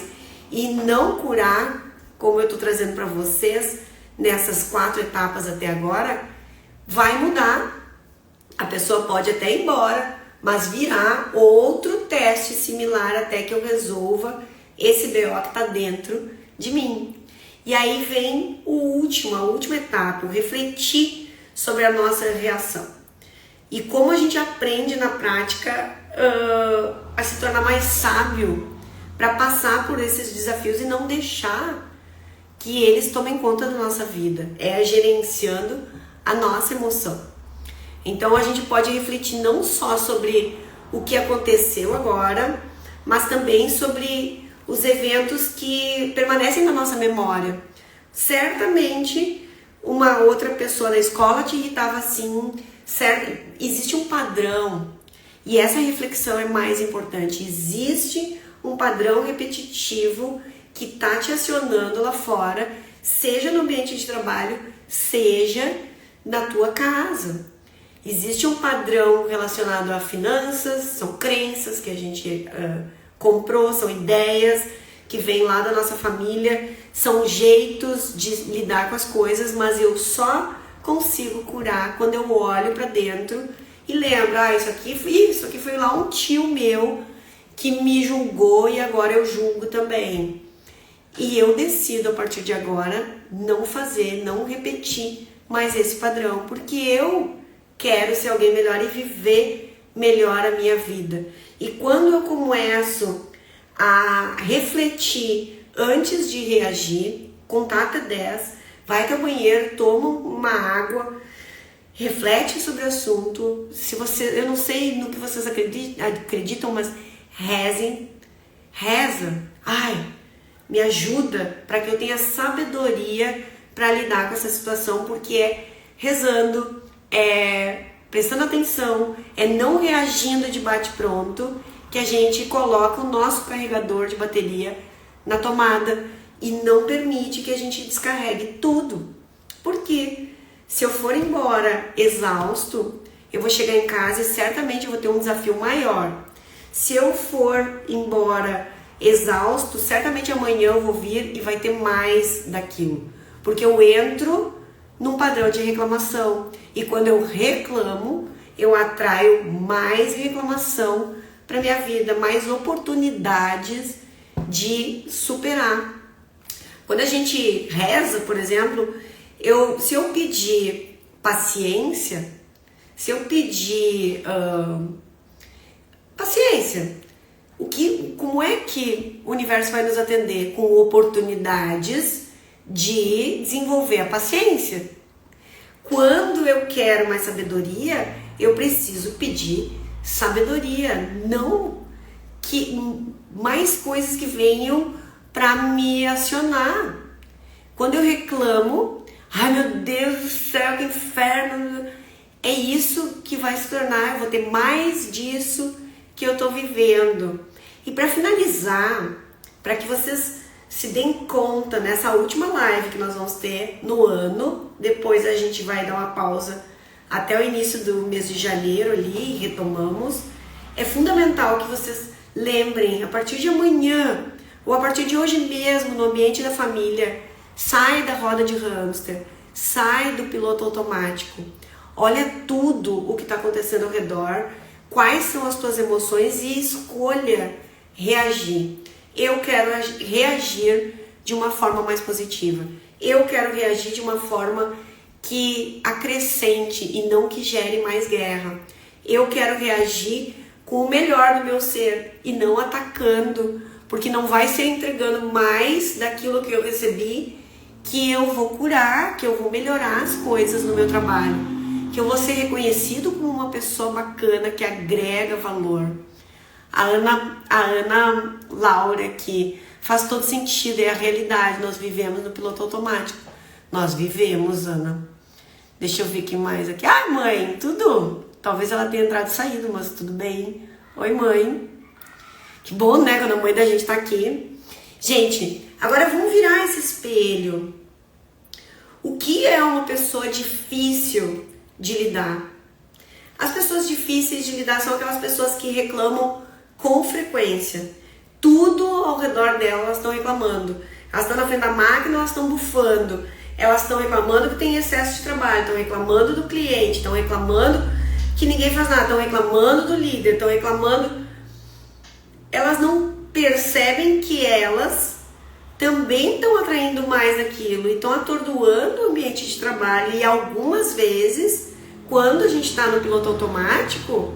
e não curar, como eu estou trazendo para vocês nessas 4 etapas até agora, vai mudar. A pessoa pode até ir embora, mas virá outro teste similar até que eu resolva esse BO que está dentro de mim. E aí vem a última etapa, o refletir sobre a nossa reação. E como a gente aprende na prática a se tornar mais sábio para passar por esses desafios e não deixar que eles tomem conta da nossa vida. É gerenciando a nossa emoção. Então a gente pode refletir não só sobre o que aconteceu agora, mas também sobre os eventos que permanecem na nossa memória. Certamente uma outra pessoa da escola te irritava assim, certo? Existe um padrão e essa reflexão é mais importante. Existe um padrão repetitivo que está te acionando lá fora, seja no ambiente de trabalho, seja na tua casa. Existe um padrão relacionado a finanças, são crenças que a gente comprou, são ideias que vêm lá da nossa família, são jeitos de lidar com as coisas, mas eu só consigo curar quando eu olho para dentro e lembro, isso aqui foi lá um tio meu que me julgou e agora eu julgo também. E eu decido a partir de agora não fazer, não repetir mais esse padrão, porque eu quero ser alguém melhor e viver melhor a minha vida. E quando eu começo a refletir antes de reagir, contar até 10, vai até o banheiro, toma uma água, reflete sobre o assunto. Eu não sei no que vocês acreditam, mas reza. Me ajuda para que eu tenha sabedoria para lidar com essa situação, porque é rezando, é prestando atenção, é não reagindo de bate-pronto, que a gente coloca o nosso carregador de bateria na tomada e não permite que a gente descarregue tudo. Porque se eu for embora exausto, eu vou chegar em casa e certamente eu vou ter um desafio maior. Se eu for embora exausto, certamente amanhã eu vou vir e vai ter mais daquilo. Porque eu entro num padrão de reclamação. E quando eu reclamo, eu atraio mais reclamação para minha vida, mais oportunidades de superar. Quando a gente reza, por exemplo, se eu pedir paciência, se eu pedir paciência, como é que o universo vai nos atender? Com oportunidades de desenvolver a paciência. Quando eu quero mais sabedoria, eu preciso pedir sabedoria, não que mais coisas que venham para me acionar. Quando eu reclamo, ai meu Deus do céu, que inferno, é isso que vai se tornar, eu vou ter mais disso que eu tô vivendo. E para finalizar, para que vocês se deem conta nessa última live que nós vamos ter no ano, depois a gente vai dar uma pausa até o início do mês de janeiro ali e retomamos. É fundamental que vocês lembrem, a partir de amanhã ou a partir de hoje mesmo, no ambiente da família, sai da roda de hamster, sai do piloto automático, olha tudo o que está acontecendo ao redor, quais são as tuas emoções e escolha reagir. Eu quero reagir de uma forma mais positiva. Eu quero reagir de uma forma que acrescente e não que gere mais guerra. Eu quero reagir com o melhor do meu ser e não atacando, porque não vai ser entregando mais daquilo que eu recebi que eu vou curar, que eu vou melhorar as coisas no meu trabalho, que eu vou ser reconhecido como uma pessoa bacana que agrega valor. A Ana Laura aqui Faz todo sentido, é a realidade. Nós vivemos no piloto automático. Nós vivemos, Ana. Deixa eu ver quem mais aqui. Ah, mãe, tudo? Talvez ela tenha entrado e saído, mas tudo bem. Oi, mãe. Que bom, né, quando a mãe da gente tá aqui. Gente, agora vamos virar esse espelho. O que é uma pessoa difícil de lidar? As pessoas difíceis de lidar são aquelas pessoas que reclamam com frequência. Tudo ao redor delas elas estão reclamando. Elas estão na frente da máquina, elas estão bufando. Elas estão reclamando que tem excesso de trabalho, estão reclamando do cliente, estão reclamando que ninguém faz nada, estão reclamando do líder, estão reclamando. Elas não percebem que elas também estão atraindo mais aquilo e estão atordoando o ambiente de trabalho. E algumas vezes, quando a gente está no piloto automático,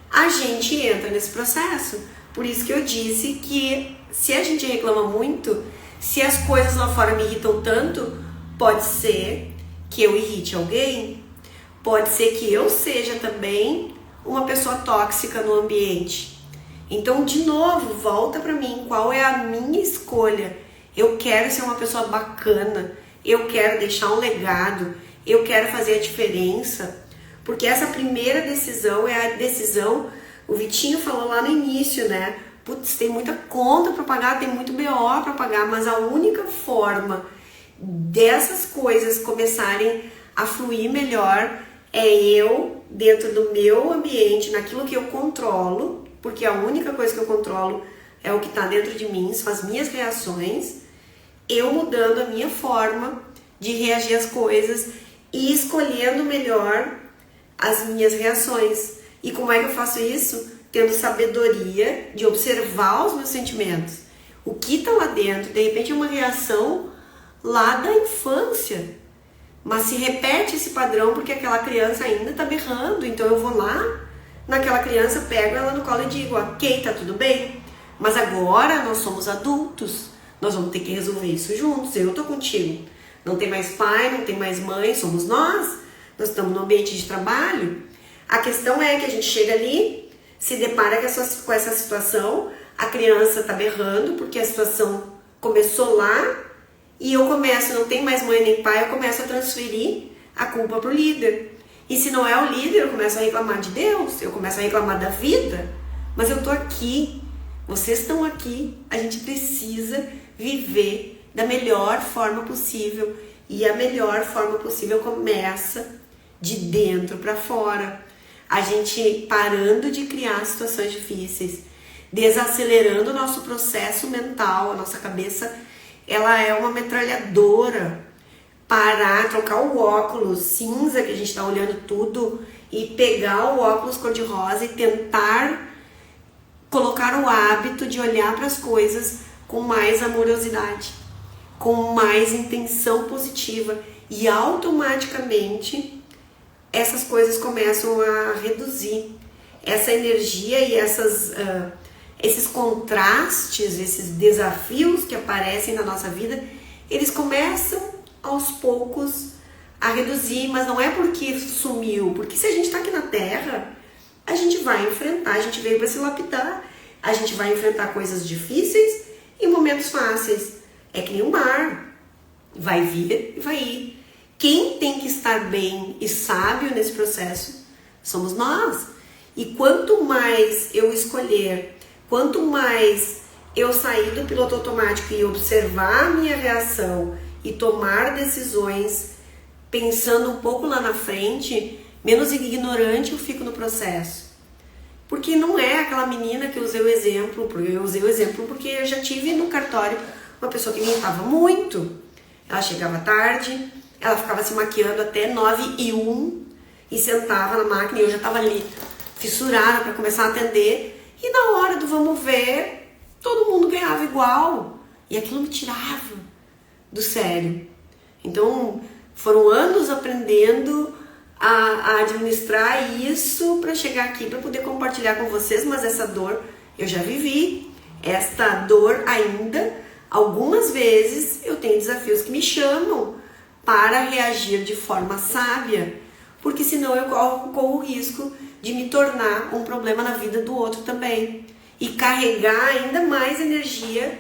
a gente entra nesse processo. Por isso que eu disse que se a gente reclama muito, se as coisas lá fora me irritam tanto, pode ser que eu irrite alguém, pode ser que eu seja também uma pessoa tóxica no ambiente. Então, de novo, volta pra mim, qual é a minha escolha? Eu quero ser uma pessoa bacana, eu quero deixar um legado, eu quero fazer a diferença, porque essa primeira decisão é a decisão, o Vitinho falou lá no início, né? Putz, tem muita conta pra pagar, tem muito BO pra pagar, mas a única forma dessas coisas começarem a fluir melhor é eu, dentro do meu ambiente, naquilo que eu controlo, porque a única coisa que eu controlo é o que está dentro de mim, são as minhas reações, eu mudando a minha forma de reagir às coisas e escolhendo melhor as minhas reações. E como é que eu faço isso? Tendo sabedoria de observar os meus sentimentos. O que está lá dentro, de repente é uma reação lá da infância, mas se repete esse padrão porque aquela criança ainda está berrando, então eu vou lá naquela criança, pego ela no colo e digo, ok, tá tudo bem, mas agora nós somos adultos, nós vamos ter que resolver isso juntos, eu tô contigo, não tem mais pai, não tem mais mãe, somos nós estamos no ambiente de trabalho. A questão é que a gente chega ali, se depara com essa situação, a criança tá berrando porque a situação começou lá, e eu começo, não tem mais mãe nem pai, eu começo a transferir a culpa pro líder. E se não é o líder, eu começo a reclamar de Deus, eu começo a reclamar da vida. Mas eu tô aqui, vocês estão aqui, a gente precisa viver da melhor forma possível. E a melhor forma possível começa de dentro para fora. A gente parando de criar situações difíceis, desacelerando o nosso processo mental, a nossa cabeça, ela é uma metralhadora. Parar, trocar o óculos cinza, que a gente está olhando tudo, e pegar o óculos cor-de-rosa e tentar colocar o hábito de olhar para as coisas com mais amorosidade, com mais intenção positiva, e automaticamente essas coisas começam a reduzir. Essa energia e esses contrastes, esses desafios que aparecem na nossa vida, eles começam aos poucos a reduzir, mas não é porque sumiu, porque se a gente está aqui na Terra, a gente vai enfrentar, a gente veio para se lapidar, a gente vai enfrentar coisas difíceis e momentos fáceis. É que nem o mar, vai vir e vai ir. Quem tem que estar bem e sábio nesse processo somos nós. E quanto mais eu escolher, quanto mais eu sair do piloto automático e observar a minha reação e tomar decisões pensando um pouco lá na frente, menos ignorante eu fico no processo. Porque não é aquela menina que eu usei o exemplo, porque eu já tive no cartório uma pessoa que me irritava muito. Ela chegava tarde, ela ficava se maquiando até 9h01 e sentava na máquina e eu já estava ali fissurada para começar a atender. E na hora do vamos ver, todo mundo ganhava igual. E aquilo me tirava do sério. Então, foram anos aprendendo a administrar isso para chegar aqui, para poder compartilhar com vocês, mas essa dor eu já vivi. Esta dor ainda, algumas vezes, eu tenho desafios que me chamam para reagir de forma sábia, porque senão eu corro o risco de me tornar um problema na vida do outro também e carregar ainda mais energia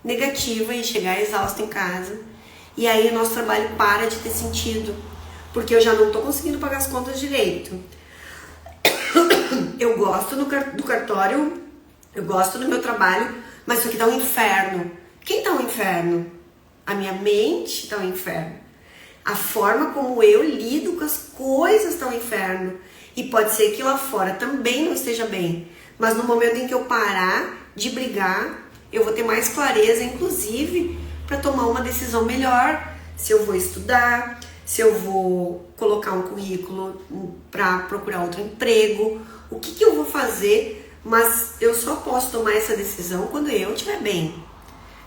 negativa e chegar exausta em casa. E aí o nosso trabalho para de ter sentido, porque eu já não tô conseguindo pagar as contas direito. Eu gosto do cartório, eu gosto do meu trabalho, mas isso aqui tá um inferno. Quem tá um inferno? A minha mente tá um inferno. A forma como eu lido com as coisas tá um inferno. E pode ser que lá fora também não esteja bem. Mas no momento em que eu parar de brigar, eu vou ter mais clareza, inclusive, para tomar uma decisão melhor. Se eu vou estudar, se eu vou colocar um currículo para procurar outro emprego, o que eu vou fazer, mas eu só posso tomar essa decisão quando eu estiver bem.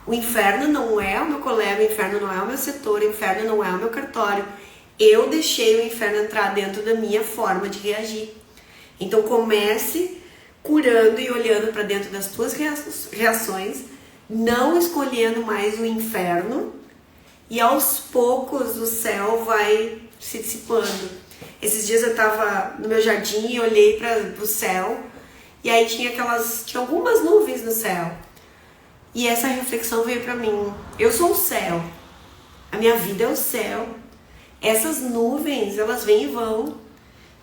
O inferno não é o meu colega, o inferno não é o meu setor, o inferno não é o meu cartório. Eu deixei o inferno entrar dentro da minha forma de reagir. Então comece curando e olhando para dentro das tuas reações, não escolhendo mais o inferno, e aos poucos o céu vai se dissipando. Esses dias eu estava no meu jardim e olhei para o céu, e aí tinha algumas nuvens no céu. E essa reflexão veio para mim. Eu sou o céu. A minha vida é o céu. Essas nuvens, elas vêm e vão.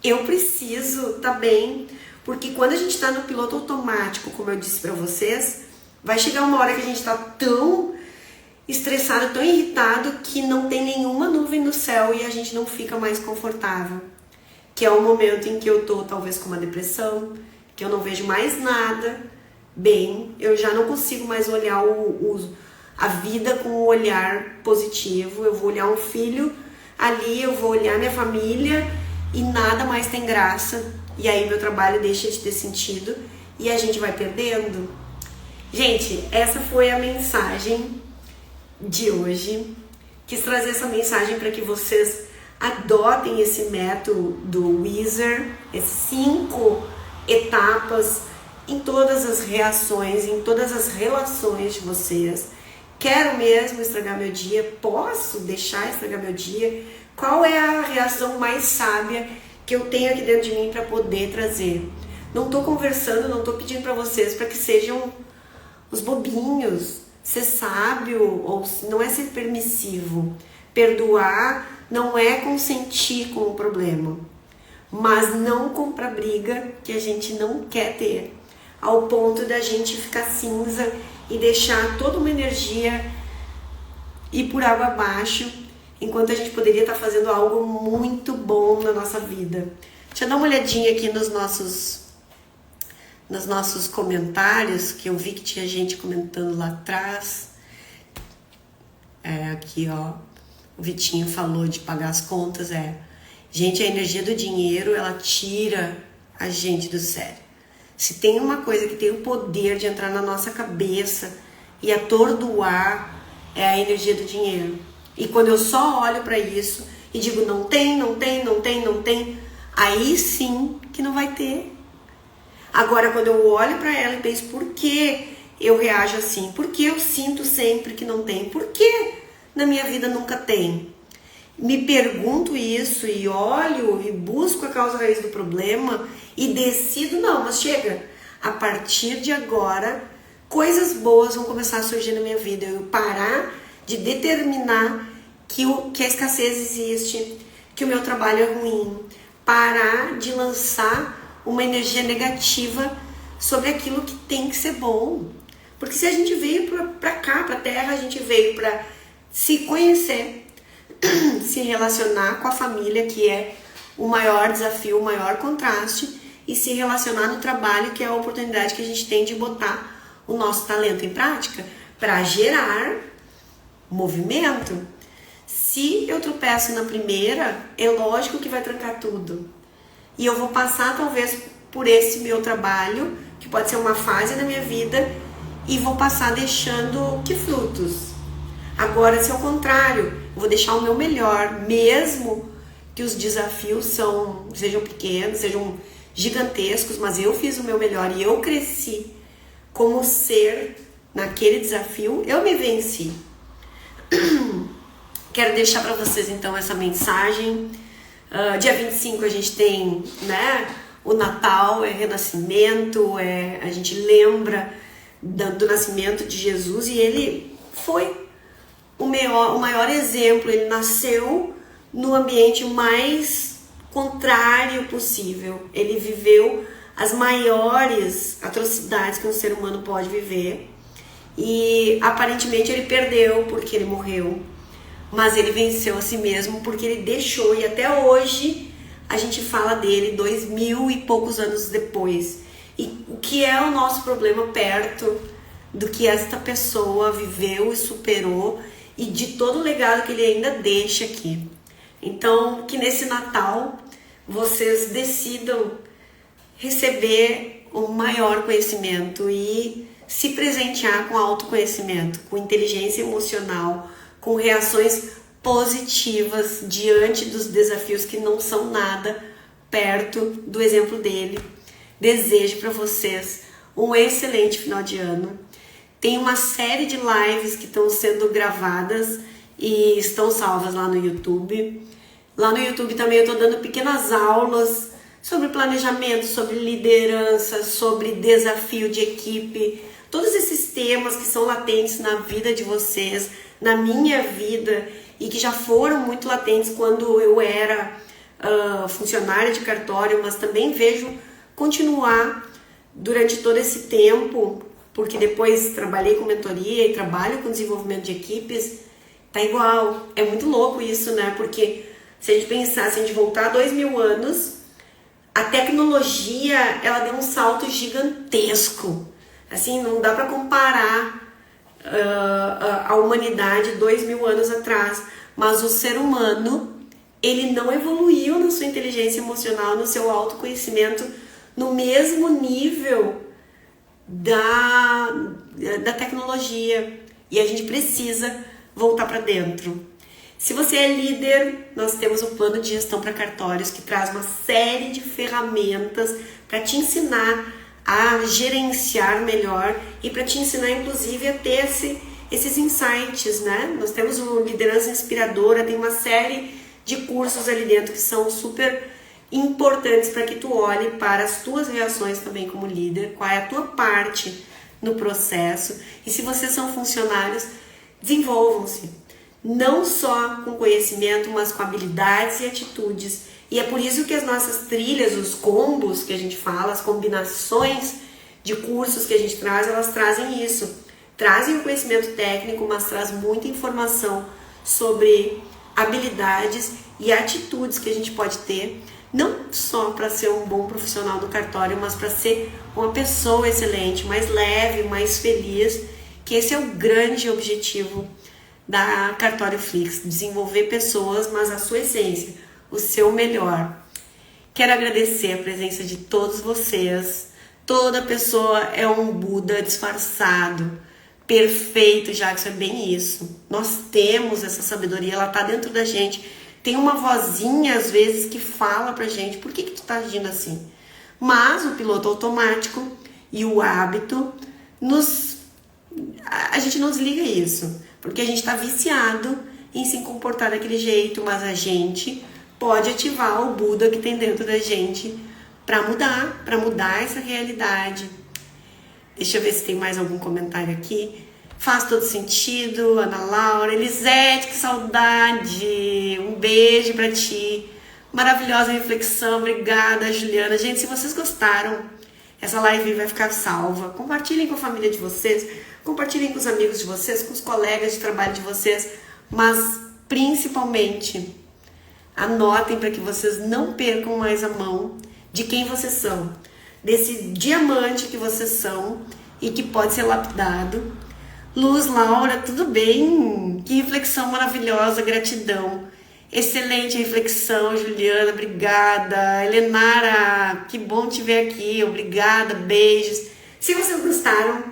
Eu preciso estar bem, porque quando a gente está no piloto automático, como eu disse para vocês, vai chegar uma hora que a gente está tão estressado, tão irritado, que não tem nenhuma nuvem no céu e a gente não fica mais confortável. Que é o momento em que eu tô talvez com uma depressão, que eu não vejo mais nada bem, eu já não consigo mais olhar a vida com um olhar positivo. Eu vou olhar um filho ali, eu vou olhar minha família e nada mais tem graça. E aí meu trabalho deixa de ter sentido e a gente vai perdendo. Gente, essa foi a mensagem de hoje. Quis trazer essa mensagem para que vocês adotem esse método do Wizard, essas 5 etapas em todas as reações, em todas as relações de vocês. Quero mesmo estragar meu dia? Posso deixar estragar meu dia? Qual é a reação mais sábia que eu tenho aqui dentro de mim para poder trazer? Não estou conversando, não estou pedindo para vocês para que sejam os bobinhos. Ser sábio ou não é ser permissivo. Perdoar não é consentir com o problema, mas não comprar briga que a gente não quer ter, ao ponto da gente ficar cinza e deixar toda uma energia ir por água abaixo, enquanto a gente poderia estar fazendo algo muito bom na nossa vida. Deixa eu dar uma olhadinha aqui nos nossos comentários, que eu vi que tinha gente comentando lá atrás. Aqui, ó, o Vitinho falou de pagar as contas. Gente, a energia do dinheiro, ela tira a gente do sério. Se tem uma coisa que tem o poder de entrar na nossa cabeça e atordoar, é a energia do dinheiro. E quando eu só olho para isso e digo não tem, aí sim que não vai ter. Agora, quando eu olho para ela e penso por que eu reajo assim, por que eu sinto sempre que não tem, por que na minha vida nunca tem, me pergunto isso e olho e busco a causa raiz do problema e decido, não, mas chega, a partir de agora coisas boas vão começar a surgir na minha vida. Eu parar de determinar que a escassez existe, que o meu trabalho é ruim, parar de lançar uma energia negativa sobre aquilo que tem que ser bom. Porque se a gente veio pra cá, pra Terra, a gente veio pra se conhecer, se relacionar com a família, que é o maior desafio, o maior contraste, e se relacionar no trabalho, que é a oportunidade que a gente tem de botar o nosso talento em prática para gerar movimento. Se eu tropeço na primeira, é lógico que vai trancar tudo. E eu vou passar talvez por esse meu trabalho, que pode ser uma fase da minha vida, e vou passar deixando que frutos. Agora, se ao contrário, eu vou deixar o meu melhor, mesmo que os desafios sejam pequenos, sejam gigantescos, mas eu fiz o meu melhor e eu cresci como ser naquele desafio, eu me venci. Quero deixar para vocês então essa mensagem. Dia 25 a gente tem, né, o Natal, é renascimento, a gente lembra do nascimento de Jesus, e ele foi o maior exemplo. Ele nasceu no ambiente mais contrário possível. Ele viveu as maiores atrocidades que um ser humano pode viver, e aparentemente ele perdeu porque ele morreu, mas ele venceu a si mesmo porque ele deixou, e até hoje a gente fala dele 2000 e poucos anos depois. E o que é o nosso problema perto do que esta pessoa viveu e superou, e de todo o legado que ele ainda deixa aqui. Então, que nesse Natal vocês decidam receber o maior conhecimento e se presentear com autoconhecimento, com inteligência emocional, com reações positivas diante dos desafios que não são nada perto do exemplo dele. Desejo para vocês um excelente final de ano. Tem uma série de lives que estão sendo gravadas e estão salvas lá no YouTube. Lá no YouTube também eu estou dando pequenas aulas sobre planejamento, sobre liderança, sobre desafio de equipe. Todos esses temas que são latentes na vida de vocês, na minha vida, e que já foram muito latentes quando eu era funcionária de cartório, mas também vejo continuar durante todo esse tempo, porque depois trabalhei com mentoria e trabalho com desenvolvimento de equipes. Tá igual, é muito louco isso, né? Porque se a gente pensar, se a gente voltar 2000 anos, a tecnologia, ela deu um salto gigantesco. Assim, não dá para comparar a humanidade 2000 anos atrás, mas o ser humano, ele não evoluiu na sua inteligência emocional, no seu autoconhecimento, no mesmo nível da tecnologia. E a gente precisa voltar para dentro. Se você é líder, nós temos o plano de gestão para cartórios, que traz uma série de ferramentas para te ensinar a gerenciar melhor e para te ensinar, inclusive, a ter esses insights, né? Nós temos o Liderança Inspiradora, tem uma série de cursos ali dentro que são super importantes para que tu olhe para as tuas reações também como líder, qual é a tua parte no processo. E se vocês são funcionários, desenvolvam-se, não só com conhecimento, mas com habilidades e atitudes. E é por isso que as nossas trilhas, os combos que a gente fala, as combinações de cursos que a gente traz, elas trazem isso. Trazem o conhecimento técnico, mas traz muita informação sobre habilidades e atitudes que a gente pode ter, não só para ser um bom profissional do cartório, mas para ser uma pessoa excelente, mais leve, mais feliz, que esse é o grande objetivo da Cartório Flix, desenvolver pessoas, mas a sua essência, o seu melhor. Quero agradecer a presença de todos vocês. Toda pessoa é um Buda disfarçado, perfeito, já que isso é bem isso. Nós temos essa sabedoria, ela tá dentro da gente. Tem uma vozinha, às vezes, que fala pra gente, por que tu tá agindo assim? Mas o piloto automático e o hábito, a gente não desliga isso, porque a gente tá viciado em se comportar daquele jeito, mas a gente pode ativar o Buda que tem dentro da gente para mudar essa realidade. Deixa eu ver se tem mais algum comentário aqui. Faz todo sentido, Ana Laura. Elisete, que saudade! Um beijo pra ti. Maravilhosa reflexão, obrigada, Juliana. Gente, se vocês gostaram, essa live vai ficar salva. Compartilhem com a família de vocês, compartilhem com os amigos de vocês, com os colegas de trabalho de vocês, mas principalmente anotem para que vocês não percam mais a mão de quem vocês são, desse diamante que vocês são e que pode ser lapidado. Luz, Laura, tudo bem? Que reflexão maravilhosa, gratidão. Excelente reflexão, Juliana, obrigada. Helenara, que bom te ver aqui, obrigada, beijos. Se vocês gostaram,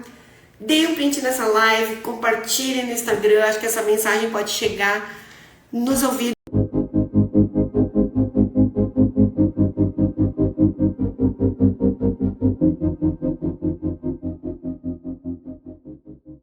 deem um print nessa live, compartilhem no Instagram, acho que essa mensagem pode chegar nos ouvidos